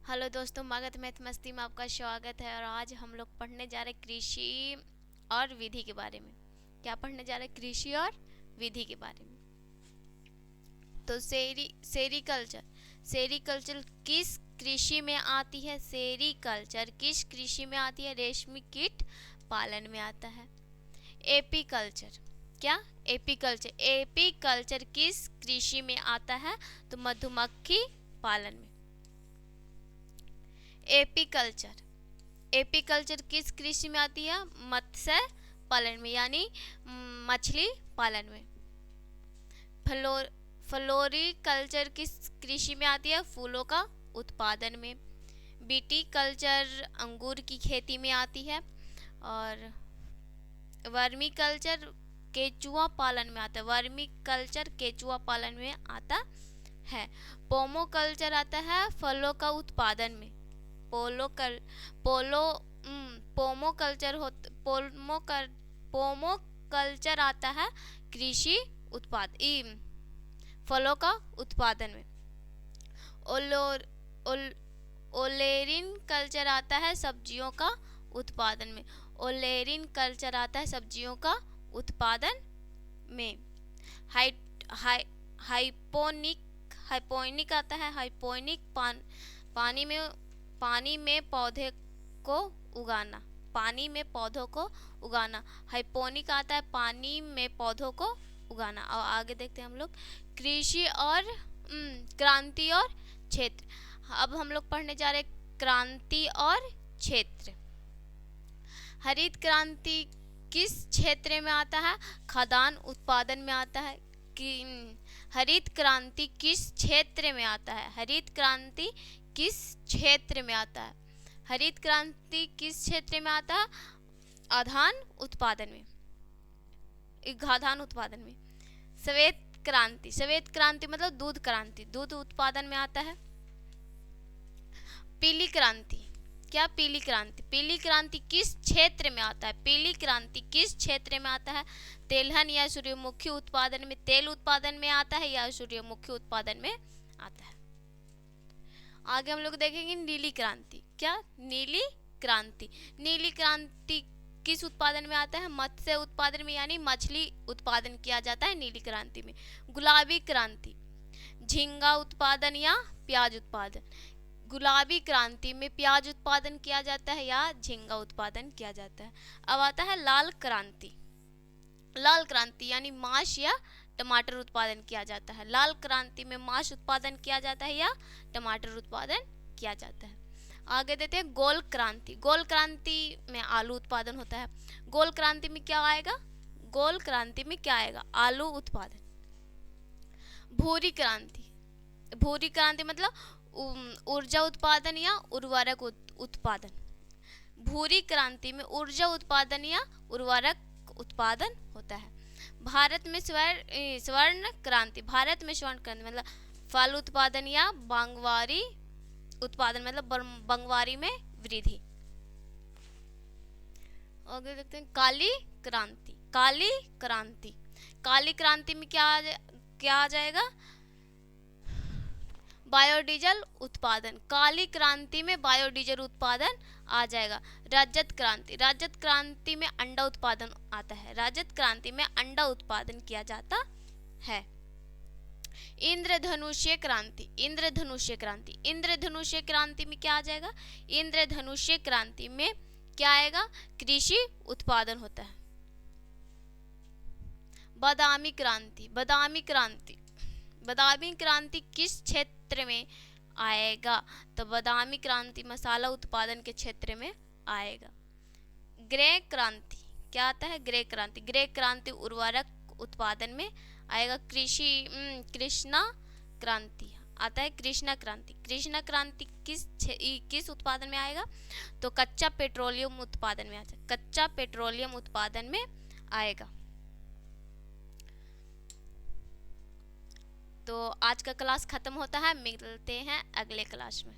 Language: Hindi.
हेलो दोस्तों, मगध मैथ मस्ती में आपका स्वागत है। और आज हम लोग पढ़ने जा रहे कृषि और विधि के बारे में। क्या पढ़ने जा रहे? कृषि और विधि के बारे में। तो सेरीकल्चर सेरीकल्चर किस कृषि में आती है? सेरीकल्चर किस कृषि में आती है? रेशमी कीट पालन में आता है। एपीकल्चर, क्या? एपीकल्चर एपीकल्चर किस कृषि में आता है? तो मधुमक्खी पालन में। एपीकल्चर एपीकल्चर किस कृषि में आती है? मत्स्य पालन में, यानी मछली पालन में। फ्लोरिकल्चर किस कृषि में आती है? फूलों का उत्पादन में। विटीकल्चर अंगूर की खेती में आती है। और वर्मीकल्चर केचुआ पालन में आता है। वर्मीकल्चर केचुआ पालन में आता है। पोमोकल्चर आता है फलों का उत्पादन में। पोमोकल्चर आता है कृषि उत्पाद फलों का उत्पादन में। ओलेरिन कल्चर आता है सब्जियों का उत्पादन में। ओलेरिन कल्चर आता है सब्जियों का उत्पादन में। हाइपोनिक आता है। हाइपोनिक पानी में पौधे को उगाना। पानी में पौधों को उगाना। हाइपोनिक आता है पानी में पौधों को उगाना। और आगे देखते हैं हम लोग कृषि और क्रांति और क्षेत्र। अब हम लोग पढ़ने जा रहे क्रांति और क्षेत्र। हरित क्रांति किस क्षेत्र में आता है? खाद्यान्न उत्पादन में आता है। हरित क्रांति किस क्षेत्र में आता है? हरित क्रांति किस क्षेत्र में आता है? हरित क्रांति किस क्षेत्र में आता है? खाद्यान्न उत्पादन में। श्वेत क्रांति मतलब दूध क्रांति, दूध उत्पादन में आता है। पीली क्रांति, क्या? पीली क्रांति किस क्षेत्र में आता है? पीली क्रांति किस क्षेत्र में आता है? तेलहन या सूर्यमुखी उत्पादन में, तेल उत्पादन में आता है या सूर्यमुखी उत्पादन में आता है। आगे हम लोग देखेंगे नीली क्रांति। क्या? नीली क्रांति किस उत्पादन में आता है? मत्स्य उत्पादन में, यानी मछली उत्पादन किया जाता है नीली क्रांति में। गुलाबी क्रांति झींगा उत्पादन या प्याज उत्पादन। गुलाबी क्रांति में प्याज उत्पादन किया जाता है या झींगा उत्पादन किया जाता है। अब आता है लाल क्रांति यानी मांस या टमाटर उत्पादन किया जाता है। लाल क्रांति में मांस उत्पादन किया जाता है या टमाटर उत्पादन किया जाता है। आगे देते हैं गोल क्रांति में आलू उत्पादन होता है। गोल क्रांति में क्या आएगा? आलू उत्पादन। भूरी क्रांति मतलब ऊर्जा उत्पादन या उर्वरक उत्पादन। भूरी क्रांति में ऊर्जा उत्पादन या उर्वरक उत्पादन होता है। भारत में स्वर्ण क्रांति मतलब फल उत्पादन या बागवानी उत्पादन मतलब बागवानी में वृद्धि। आगे देखते हैं काली क्रांति में क्या आ जाएगा? बायोडीजल उत्पादन। काली क्रांति में बायोडीजल उत्पादन आ जाएगा। रजत क्रांति में अंडा उत्पादन आता है। रजत क्रांति में अंडा उत्पादन किया जाता है। इंद्रधनुष्य क्रांति में क्या आ जाएगा? इंद्रधनुष्य क्रांति में क्या आएगा? कृषि उत्पादन होता है। बादामी क्रांति किस क्षेत्र में आएगा? तो बादामी क्रांति मसाला उत्पादन के क्षेत्र में आएगा। ग्रे क्रांति क्या आता है? ग्रे क्रांति उर्वरक उत्पादन में आएगा। कृष्णा क्रांति आता है। कृष्णा क्रांति किस उत्पादन में आएगा? तो कच्चा पेट्रोलियम उत्पादन में आएगा। तो आज का क्लास खत्म होता है। मिलते हैं अगले क्लास में।